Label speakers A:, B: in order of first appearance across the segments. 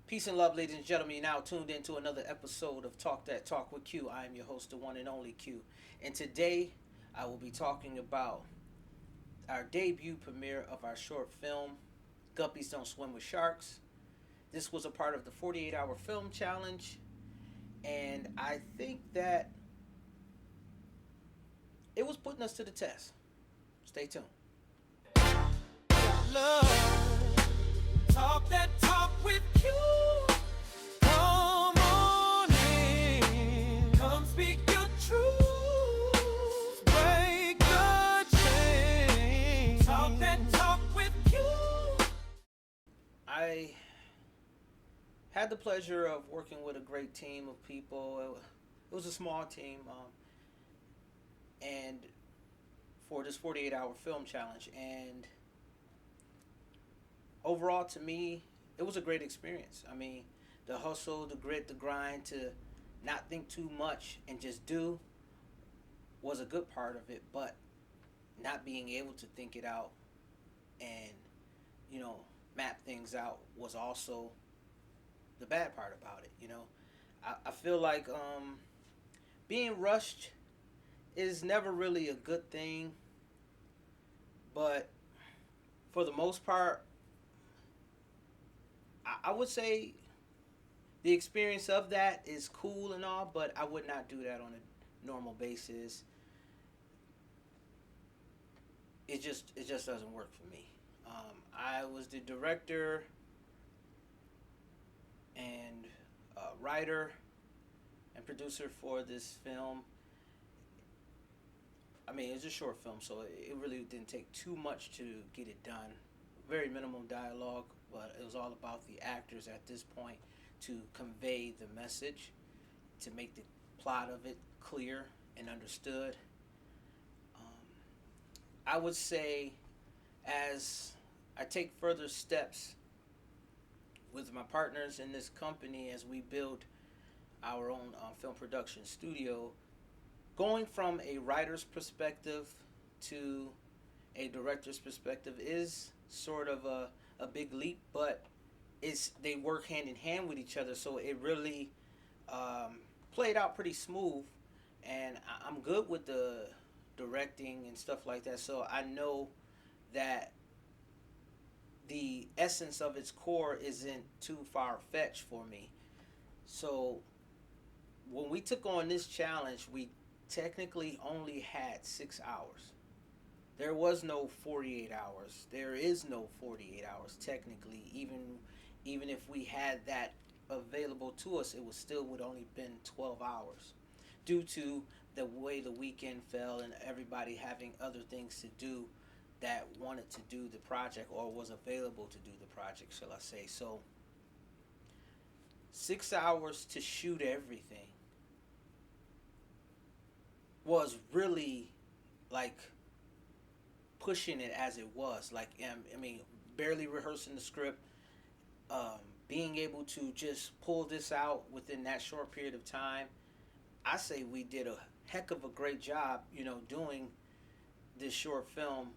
A: Peace and love, ladies and gentlemen. You're now tuned into another episode of Talk That Talk with Q. I am your host, the one and only Q. And today, I will be talking about our debut premiere of our short film, Guppies Don't Swim with Sharks. This was a part of the 48-hour film challenge, and I think that it was putting us to the test. Stay tuned. Love, talk that talk with you. Come on in, come speak your truth. Break the chain. Talk that talk with you. I had the pleasure of working with a great team of people. It was a small team, and for this 48-hour film challenge, and overall, to me, it was a great experience. I mean, the hustle, the grit, the grind to not think too much and just do was a good part of it, but not being able to think it out and, you know, map things out was also the bad part about it, I feel like being rushed is never really a good thing, but for the most part, I would say the experience of that is cool and all, but I would not do that on a normal basis. It just doesn't work for me. I was the director and writer and producer for this film. I mean, it's a short film, so it really didn't take too much to get it done. Very minimum dialogue, but it was all about the actors at this point to convey the message, to make the plot of it clear and understood. I would say, as I take further steps with my partners in this company as we build our own film production studio, going from a writer's perspective to a director's perspective is sort of a big leap, but they work hand in hand with each other, so it really played out pretty smooth, and I'm good with the directing and stuff like that, so I know that the essence of its core isn't too far fetched for me. So when we took on this challenge, we technically only had 6 hours. There was no 48 hours. There is no 48 hours technically. Even if we had that available to us, it would only been 12 hours due to the way the weekend fell and everybody having other things to do that wanted to do the project or was available to do the project, shall I say. So 6 hours to shoot everything was really like pushing it as it was. Like, I mean, barely rehearsing the script, being able to just pull this out within that short period of time. I say we did a heck of a great job, doing this short film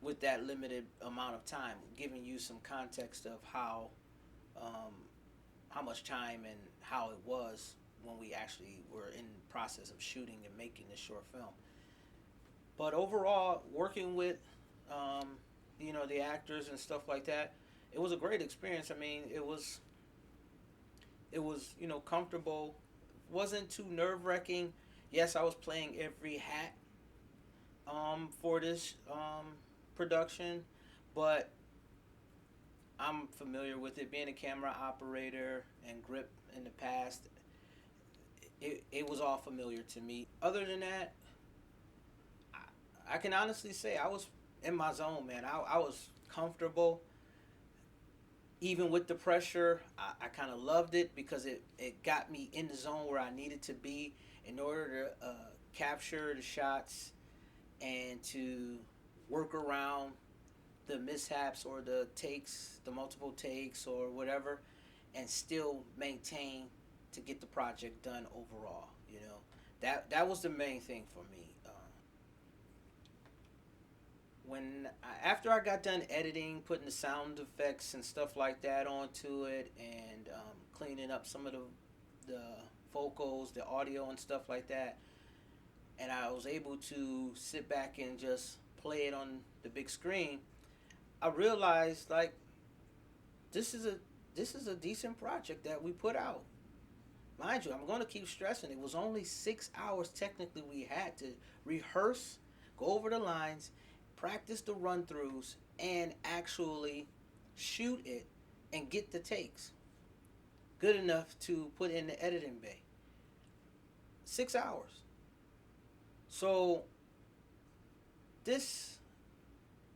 A: with that limited amount of time, giving you some context of how much time and how it was when we actually were in the process of shooting and making this short film. But overall, working with the actors and stuff like that, it was a great experience. I mean, it was comfortable. Wasn't too nerve wracking. Yes, I was playing every hat for this production, but I'm familiar with it. Being a camera operator and grip in the past, it was all familiar to me. Other than that, I can honestly say I was in my zone, man. I was comfortable. Even with the pressure, I kind of loved it because it got me in the zone where I needed to be in order to capture the shots and to work around the mishaps or the takes, the multiple takes or whatever, and still maintain to get the project done overall. That was the main thing for me. After I got done editing, putting the sound effects and stuff like that onto it, and cleaning up some of the vocals, the audio and stuff like that, and I was able to sit back and just play it on the big screen, I realized like this is a decent project that we put out. Mind you, I'm going to keep stressing it was only 6 hours technically we had to rehearse, go over the lines, practice the run throughs, and actually shoot it and get the takes good enough to put in the editing bay. 6 hours. So this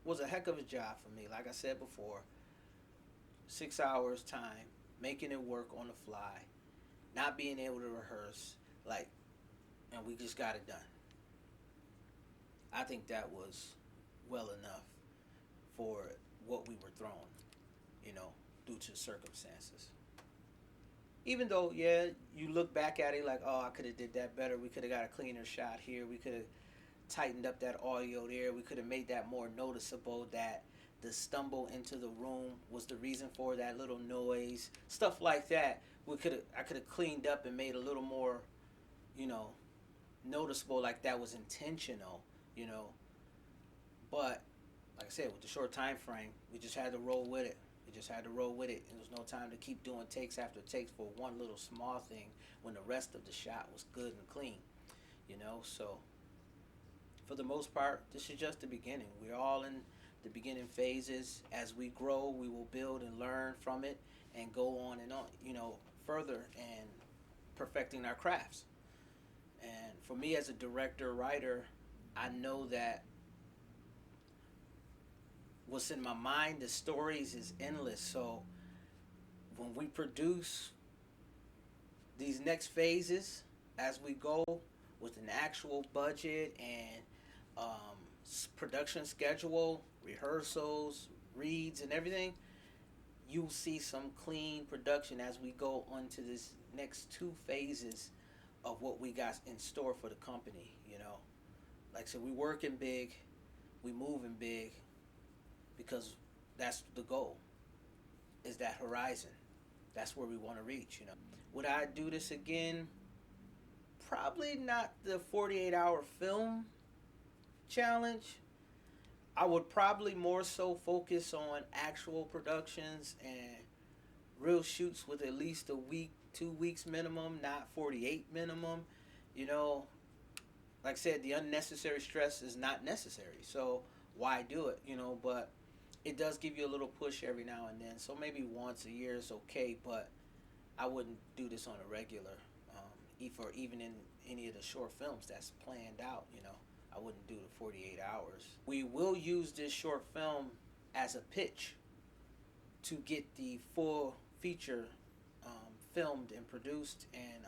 A: was a heck of a job for me. Like I said before, 6 hours time, making it work on the fly, not being able to rehearse, and we just got it done. I think that was well enough for what we were thrown, due to circumstances. Even though, yeah, you look back at it like, oh, I could have did that better. We could have got a cleaner shot here. We could have tightened up that audio there. We could have made that more noticeable, that the stumble into the room was the reason for that little noise. Stuff like that. I could have cleaned up and made a little more, noticeable, like that was intentional, But like I said, with the short time frame, we just had to roll with it. There was no time to keep doing takes after takes for one little small thing when the rest of the shot was good and clean, So for the most part, this is just the beginning. We're all in the beginning phases. As we grow, we will build and learn from it and go on and on, further and perfecting our crafts. And for me as a director, writer, I know that what's in my mind, the stories is endless. So when we produce these next phases, as we go with an actual budget and production schedule, rehearsals, reads, and everything, you'll see some clean production as we go on to this next 2 phases of what we got in store for the company. Like I said, we working big, we moving big, because that's the goal, is that horizon. That's where we want to reach. Would I do this again? Probably not the 48-hour film challenge. I would probably more so focus on actual productions and real shoots with at least a week, 2 weeks minimum, not 48 minimum. Like I said, the unnecessary stress is not necessary. So why do it? But it does give you a little push every now and then. So maybe once a year is okay, but I wouldn't do this on a regular. For even in any of the short films that's planned out, I wouldn't do the 48 hours. We will use this short film as a pitch to get the full feature filmed and produced and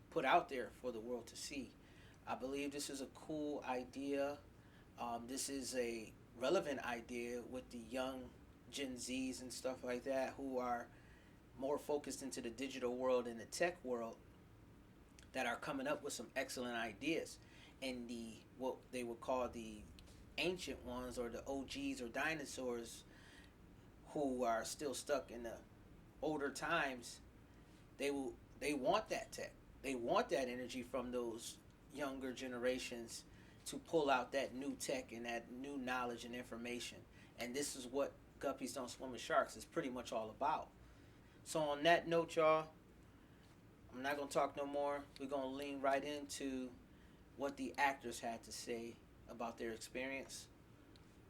A: put out there for the world to see. I believe this is a cool idea. This is a relevant idea with the young Gen Zs and stuff like that who are more focused into the digital world and the tech world, that are coming up with some excellent ideas. And what they would call the ancient ones, or the OGs or dinosaurs, who are still stuck in the older times, they want that tech. They want that energy from those younger generations to pull out that new tech and that new knowledge and information. And this is what Guppies Don't Swim with Sharks is pretty much all about. So on that note, y'all, I'm not going to talk no more. We're going to lean right into what the actors had to say about their experience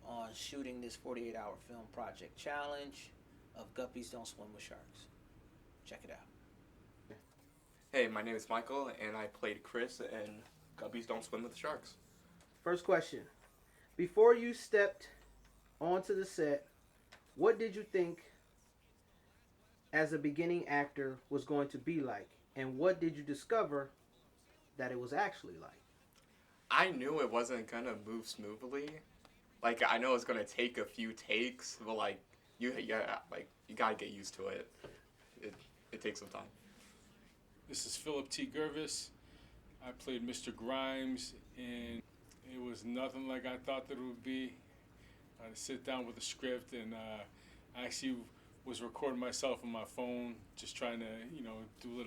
A: on shooting this 48-hour film project challenge of Guppies Don't Swim with Sharks. Check it out.
B: Hey, my name is Michael, and I played Chris in Guppies Don't Swim with Sharks.
A: First question. Before you stepped onto the set, what did you think as a beginning actor was going to be like? And what did you discover that it was actually like?
B: I knew it wasn't gonna move smoothly. I know it's gonna take a few takes, but you gotta get used to it. It takes some time.
C: This is Philip T. Gervis. I played Mr. Grimes, and it was nothing like I thought that it would be. to sit down with a script, and I actually was recording myself on my phone, just trying to do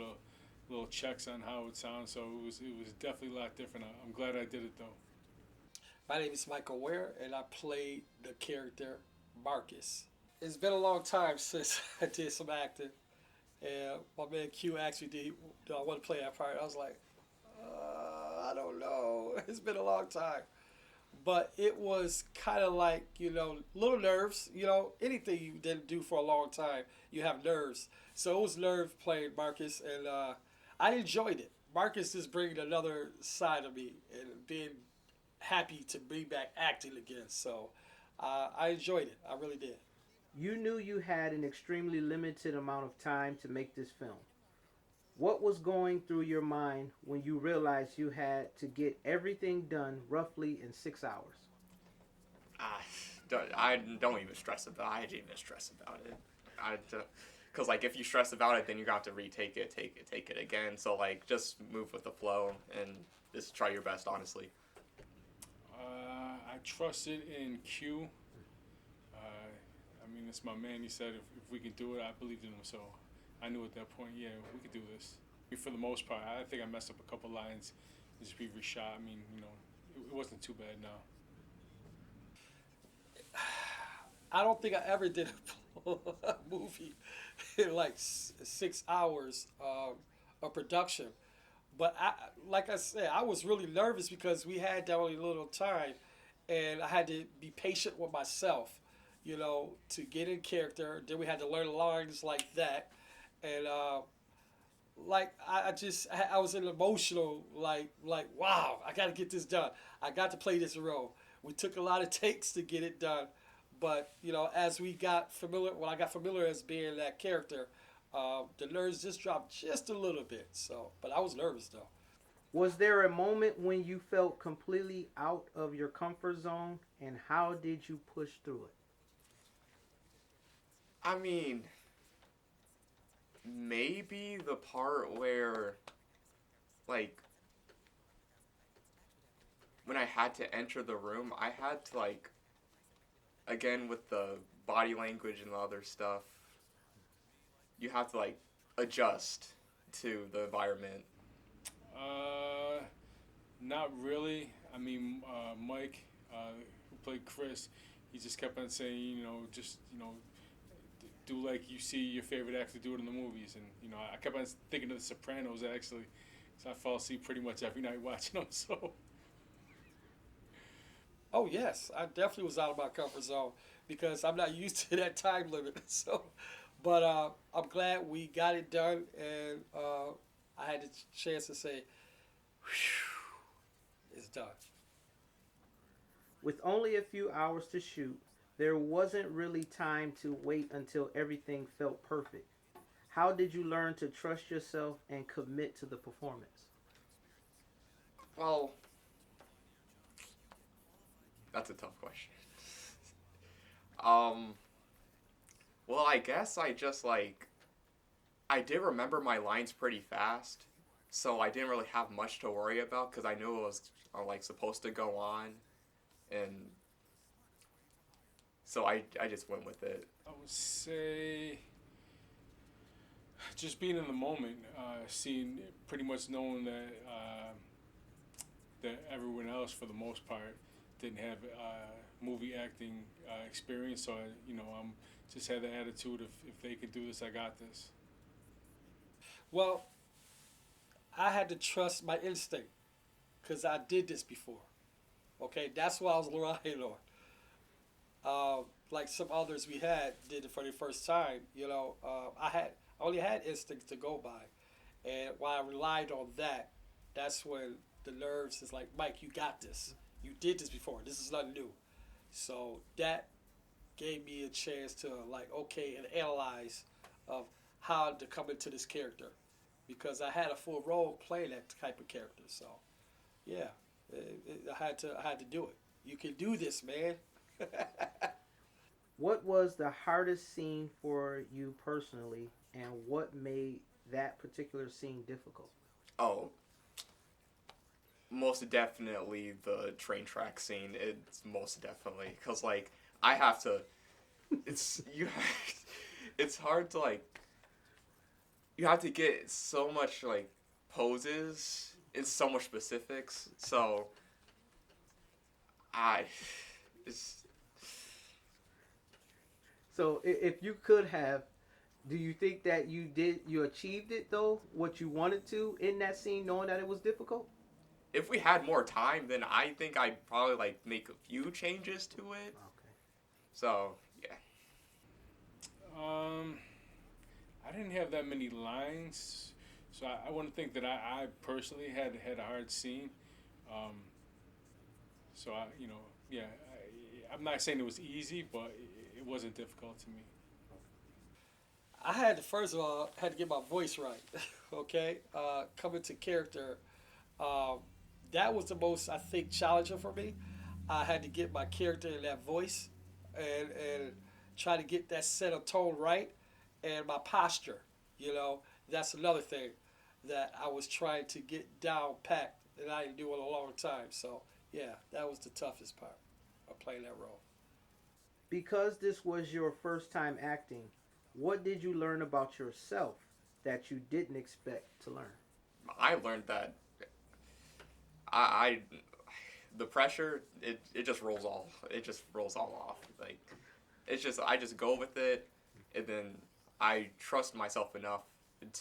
C: little checks on how it sounds. So it was definitely a lot different. I'm glad I did it though.
D: My name is Michael Ware, and I played the character Marcus. It's been a long time since I did some acting, and my man Q asked me, "Do I want to play that part?" I was like, "I don't know. It's been a long time." But it was kind of like, little nerves. Anything you didn't do for a long time, you have nerves. So it was nerve playing Marcus, and I enjoyed it. Marcus is bringing another side of me and being happy to be back acting again. So I enjoyed it. I really did.
E: You knew you had an extremely limited amount of time to make this film. What was going through your mind when you realized you had to get everything done roughly in 6 hours?
B: I don't even stress about. I didn't even stress about it. Because like if you stress about it, then you got to retake it, take it again. So like just move with the flow and just try your best, honestly.
C: I trusted in Q. I mean, it's my man. He said if we can do it, I believed in him. So I knew at that point, yeah, we could do this. For the most part, I think I messed up a couple lines, just be reshot. I mean, it wasn't too bad now.
D: I don't think I ever did a movie in like 6 hours of production. But like I said, I was really nervous because we had that only little time, and I had to be patient with myself, to get in character. Then we had to learn lines like that, and like I was an emotional like wow, I got to get this done. I got to play this role. We took a lot of takes to get it done, but as we got familiar, when I got familiar as being that character, the nerves just dropped just a little bit. So, but I was nervous though.
E: Was there a moment when you felt completely out of your comfort zone, and how did you push through it?
B: I mean, maybe the part where, like, when I had to enter the room, I had to, like, again, with the body language and the other stuff, you have to, like, adjust to the environment.
C: Not really. I mean, Mike, who played Chris, he just kept on saying, do like you see your favorite actor do it in the movies, and I kept on thinking of The Sopranos actually, so I fall asleep pretty much every night watching them. So.
D: Oh yes, I definitely was out of my comfort zone because I'm not used to that time limit. So, but I'm glad we got it done, and I had the chance to say, "Whew, it's done."
E: With only a few hours to shoot, there wasn't really time to wait until everything felt perfect. How did you learn to trust yourself and commit to the performance?
B: Well, that's a tough question. Well, I guess I just I did remember my lines pretty fast, so I didn't really have much to worry about because I knew it was supposed to go on, and so I just went with it.
C: I would say just being in the moment, seeing, pretty much knowing that everyone else, for the most part, didn't have movie acting experience. So I'm just had the attitude of if they could do this, I got this.
D: Well, I had to trust my instinct because I did this before. Okay, that's what I was relying on. Like some others we had did it for the first time. I only had instincts to go by, and while I relied on that, that's when the nerves is like, Mike, you got this. You did this before. This is nothing new. So that gave me a chance to okay, and analyze of how to come into this character, because I had a full role playing that type of character. So yeah, I had to do it. You can do this, man.
E: What was the hardest scene for you personally, and what made that particular scene difficult?
B: Oh, most definitely the train track scene. It's most definitely because I have to. It's you. It's hard to like. You have to get so much like poses and so much specifics. So I. It's
E: So if you could have, do you think that you achieved it though, what you wanted to in that scene, knowing that it was difficult?
B: if we had more time, then I think I'd probably like make a few changes to it.
E: Okay.
B: So yeah,
C: Um, I didn't have that many lines, so I wouldn't think that I personally had a hard scene. Um, so yeah, I'm not saying it was easy, but it wasn't difficult to me.
D: I had to first of all had to get my voice right. Okay, coming to character, um, that was the most I think challenging for me. I had to get my character in that voice, and try to get that set of tone right, and my posture. You know, that's another thing that I was trying to get down packed that I didn't do in a long time. So yeah, that was the toughest part of playing that role.
E: Because this was your first time acting, what did you learn about yourself that you didn't expect to learn?
B: I learned that I the pressure it just rolls all it just rolls all off. Like it's just I just go with it, and then I trust myself enough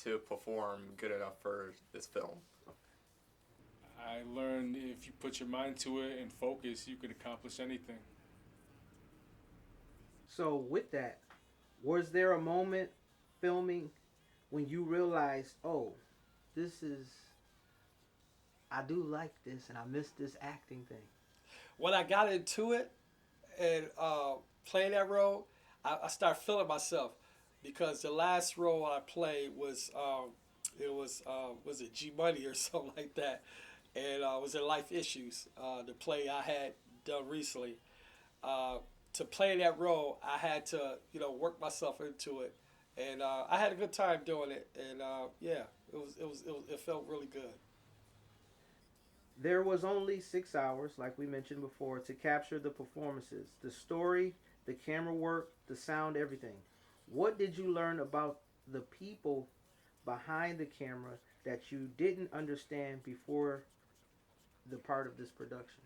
B: to perform good enough for this film.
C: I learned if you put your mind to it and focus, you can accomplish anything.
E: So with that, was there a moment filming when you realized, oh, this is I do like this and I miss this acting thing?
D: When I got into it and playing that role, I started feeling myself because the last role I played was was it G Money or something like that, and it was in Life Issues, the play I had done recently. Uh, to play that role, I had to work myself into it, and I had a good time doing it, and yeah, it felt really good.
E: There was only 6 hours, like we mentioned before, to capture the performances, the story, the camera work, the sound, everything. What did you learn about the people behind the camera that you didn't understand before the part of this production?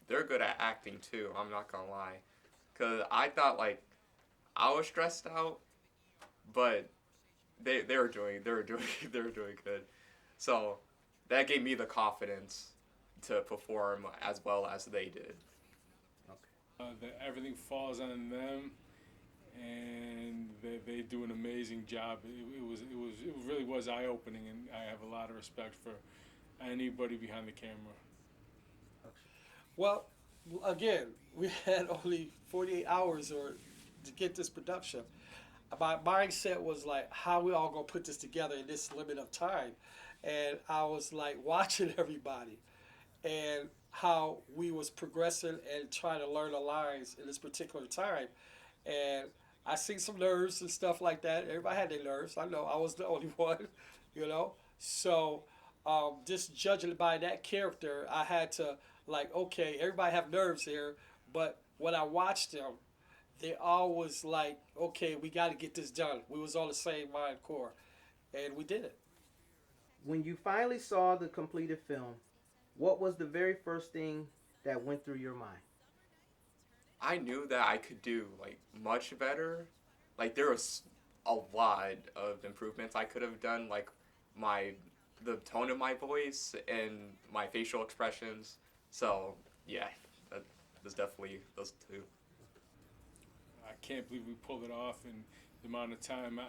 B: They're good at acting too. I'm not gonna lie, cause I thought like I was stressed out, but they were doing they were doing good. So that gave me the confidence to perform as well as they did.
E: Okay.
C: That everything falls on them, and they do an amazing job. It really was eye opening, and I have a lot of respect for anybody behind the camera.
D: Well, again, we had only 48 hours or to get this production. My mindset was like, how we all gonna put this together in this limit of time, and I was like watching everybody and how we was progressing and trying to learn the lines in this particular time, and I seen some nerves and stuff like that. Everybody had their nerves. I know I was the only one, you know. So just judging by that character, I had to like, okay, everybody have nerves here, but when I watched them, they all was like, okay, we got to get this done. We was on the same mind core, and we did it.
E: When you finally saw the completed film, what was the very first thing that went through your mind?
B: I knew that I could do like much better. Like there was a lot of improvements I could have done, like my the tone of my voice and my facial expressions. So yeah, that was definitely those two.
C: I can't believe we pulled it off in the amount of time.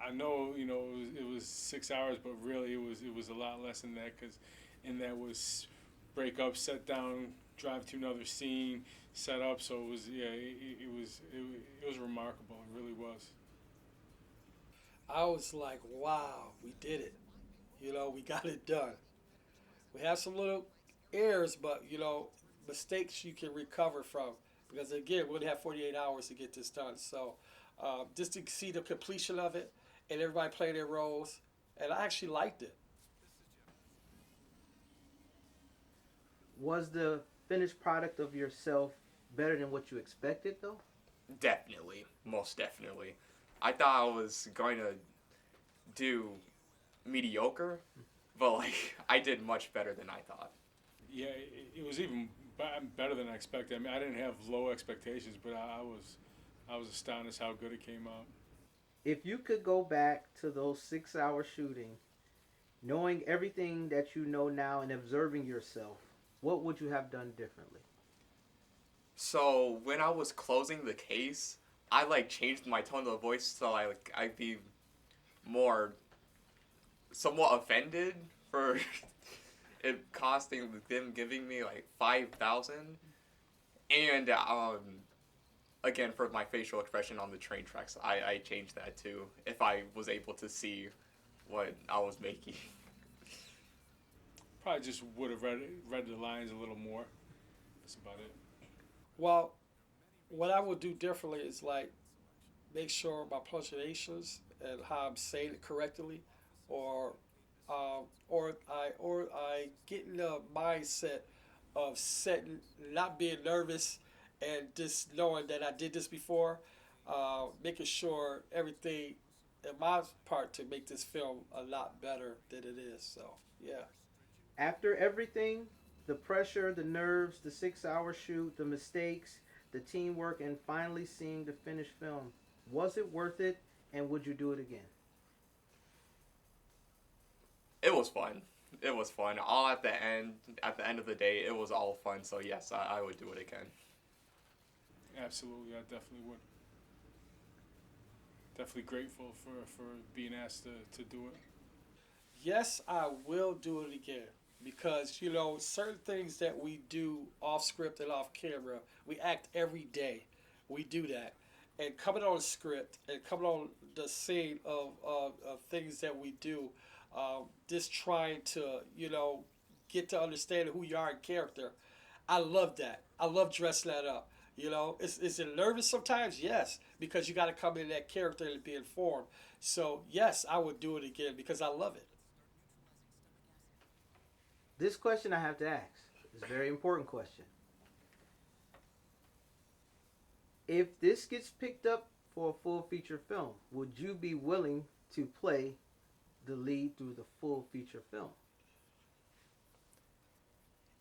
C: I know it was 6 hours, but really it was a lot less than that because in that was break up, set down, drive to another scene, set up. So it was it was remarkable. It really was.
D: I was like, wow, we did it. We got it done. We have some little errors, but mistakes you can recover from because again, we only have 48 hours to get this done. So just to see the completion of it and everybody play their roles, and I actually liked it.
E: Was the finished product of yourself better than what you expected, though?
B: Definitely, most definitely. I thought I was going to do mediocre, but like I did much better than I thought.
C: Yeah, it was even better than I expected. I mean, I didn't have low expectations, but I was astonished how good it came out.
E: If you could go back to those 6 hour shooting, knowing everything that you know now and observing yourself, what would you have done differently?
B: So when I was closing the case, I like changed my tone of the voice so I'd be more somewhat offended for it costing them giving me like 5,000, and again for my facial expression on the train tracks, I changed that too if I was able to see what I was making.
C: Probably just would have read the lines a little more. That's about it.
D: Well, what I would do differently is like make sure my punctuations and how I'm saying it correctly, or or I get in the mindset of setting, not being nervous, and just knowing that I did this before, making sure everything in my part to make this film a lot better than it is. So yeah.
E: After everything, the pressure, the nerves, the 6 hour shoot, the mistakes, the teamwork, and finally seeing the finished film, was it worth it and would you do it again?
B: It was fun. It was fun. All at the end. At the end of the day, it was all fun. So yes, I would do it again.
C: Absolutely, I definitely would. Definitely grateful for being asked to do it.
D: Yes, I will do it again because you know certain things that we do off script and off camera, we act every day. We do that, and coming on a script and coming on the scene of things that we do, just trying to get to understand who you are in character. I love that. I love dressing that up. You know, is it nervous sometimes? Yes, because you got to come in that character and be informed. So yes, I would do it again because I love it.
E: This question I have to ask is a very important question. If this gets picked up for a full feature film, would you be willing to play the lead through the full feature film?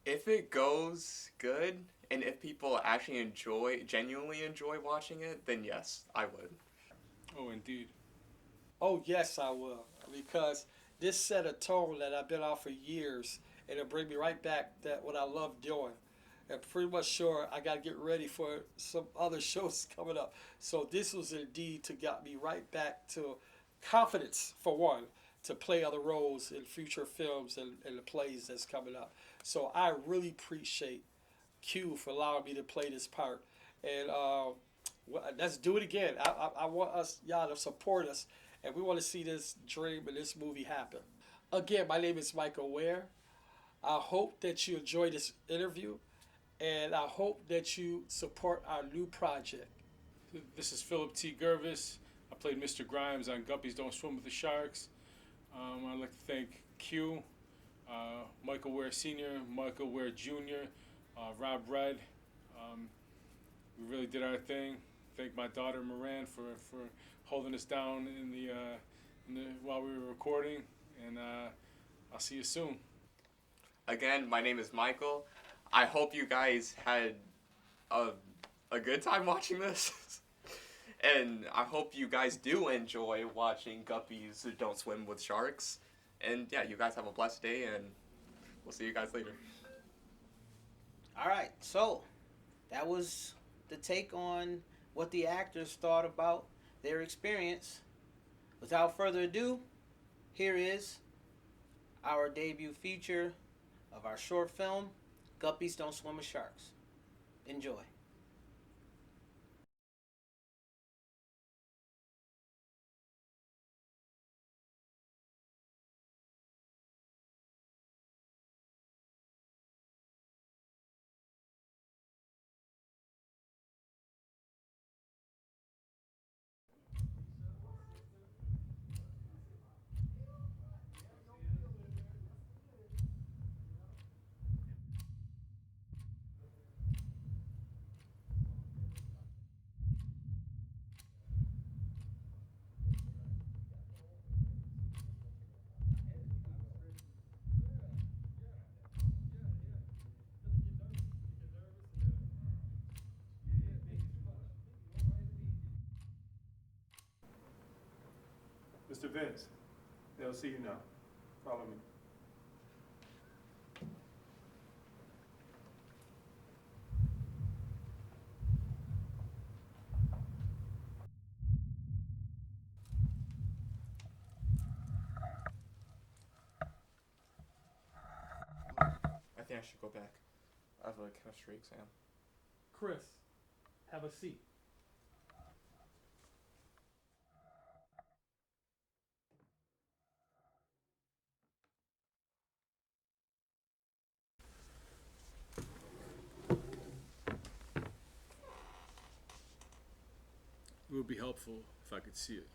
B: If it goes good and if people actually genuinely enjoy watching it, then yes, I would.
C: Oh, indeed.
D: Oh yes, I will because this set a tone that I've been on for years, and it'll bring me right back that what I love doing. And pretty much sure I got to get ready for some other shows coming up. So this was indeed to get me right back to confidence for one to play other roles in future films and the plays that's coming up. So I really appreciate Q for allowing me to play this part. And let's do it again. I want us y'all to support us, and we want to see this dream and this movie happen. Again, my name is Michael Ware. I hope that you enjoy this interview, and I hope that you support our new project.
C: This is Philip T. Gervis. I played Mr. Grimes on Guppies Don't Swim with the Sharks. I'd like to thank Q, Michael Ware Sr., Michael Ware Jr., Rob Red. We really did our thing. Thank my daughter Moran for holding us down while we were recording. And I'll see you soon.
B: Again, my name is Michael. I hope you guys had a, a good time watching this. And I hope you guys do enjoy watching Guppies Who Don't Swim with Sharks. And yeah, you guys have a blessed day, and we'll see you guys later.
A: All right, so that was the take on what the actors thought about their experience. Without further ado, here is our debut feature of our short film, Guppies Don't Swim with Sharks. Enjoy.
F: Mr. Vince, they'll see you now. Follow me.
B: I think I should go back. I have a chemistry exam.
D: Chris, have a seat.
C: It would be helpful if I could see it.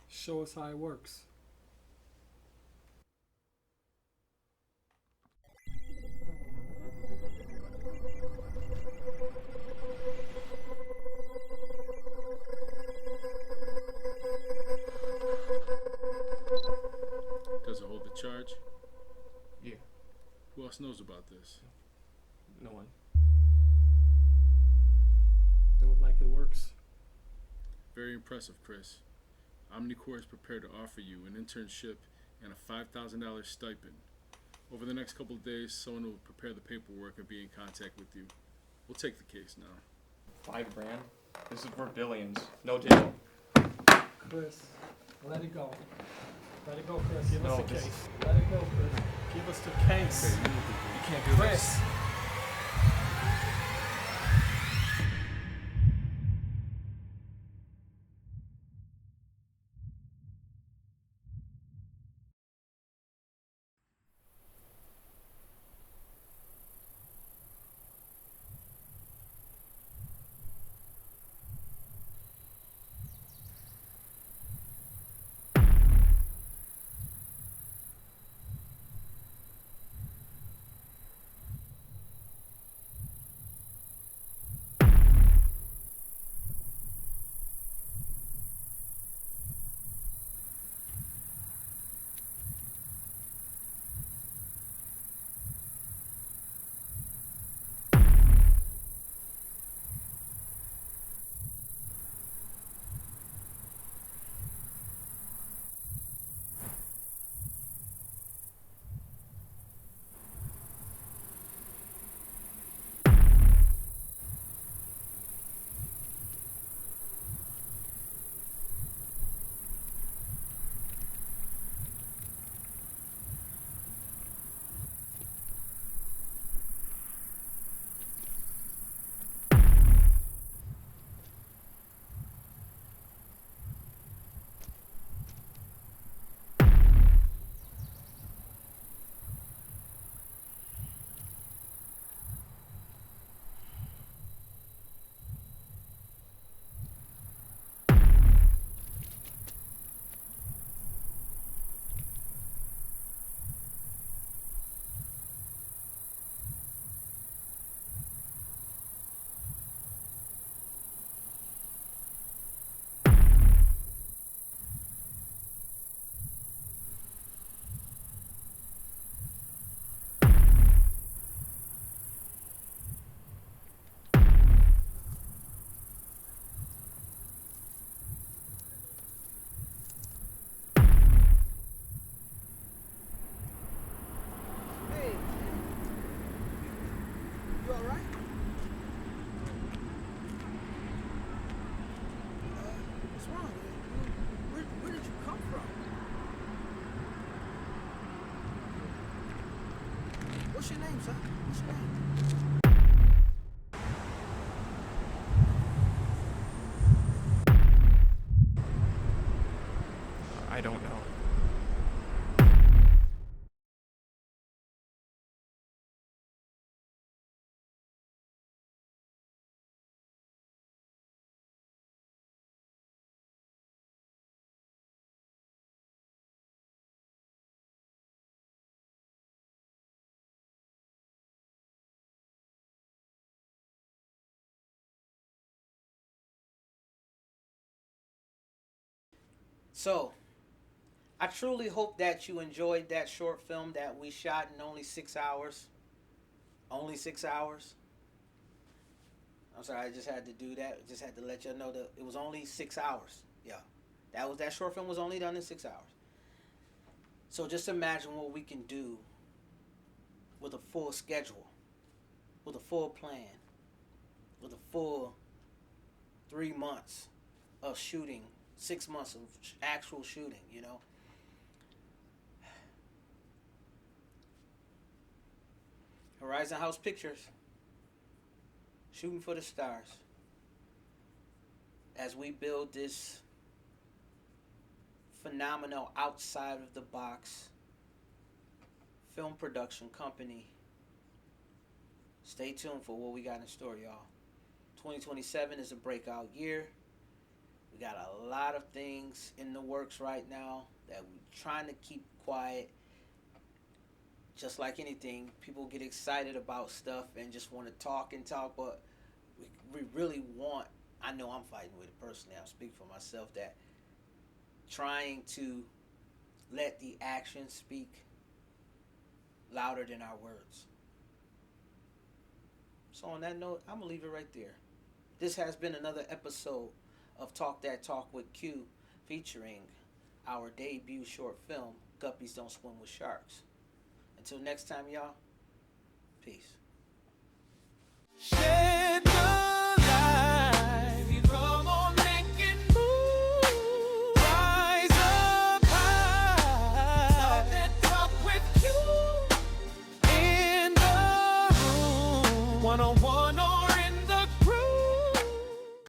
D: Show us how it works.
C: Does it hold the charge?
B: Yeah.
C: Who else knows about this?
B: No one.
D: It look like it works.
C: Very impressive, Chris. Omnicore is prepared to offer you an internship and a $5,000 stipend. Over the next couple of days, someone will prepare the paperwork and be in contact with you. We'll take the case now.
B: $5 grand? This is worth billions. No deal.
D: Chris, let it go. Let it go, Chris. Give
B: No,
D: us the
B: this-
D: case. Let it go, Chris. Give us the case.
B: You can't do
D: Chris.
B: this.
A: Hey, you all right? What's wrong? Where did you come from? What's your name, son? What's your name?
B: I don't know.
A: So, I truly hope that you enjoyed that short film that we shot in only 6 hours. Only 6 hours. I'm sorry, I just had to do that. Just had to let you know that it was only 6 hours. Yeah, that short film was only done in 6 hours. So just imagine what we can do with a full schedule, with a full plan, with a full 3 months of shooting, 6 months of actual shooting. You know. Horizon House Pictures, shooting for the stars. As we build this phenomenal outside of the box film production company. Stay tuned for what we got in store, y'all. 2027 is a breakout year. We got a lot of things in the works right now that we're trying to keep quiet. Just like anything, people get excited about stuff and just want to talk and talk, but we really want, I know I'm fighting with it personally, I'll speak for myself, that trying to let the action speak louder than our words. So on that note, I'm going to leave it right there. This has been another episode of Talk That Talk with Q, featuring our debut short film, Guppies Don't Swim with Sharks. Until next time, y'all, peace.
G: Shed the light, come on, make it move. Rise up high, talk that talk with you in the room, 101.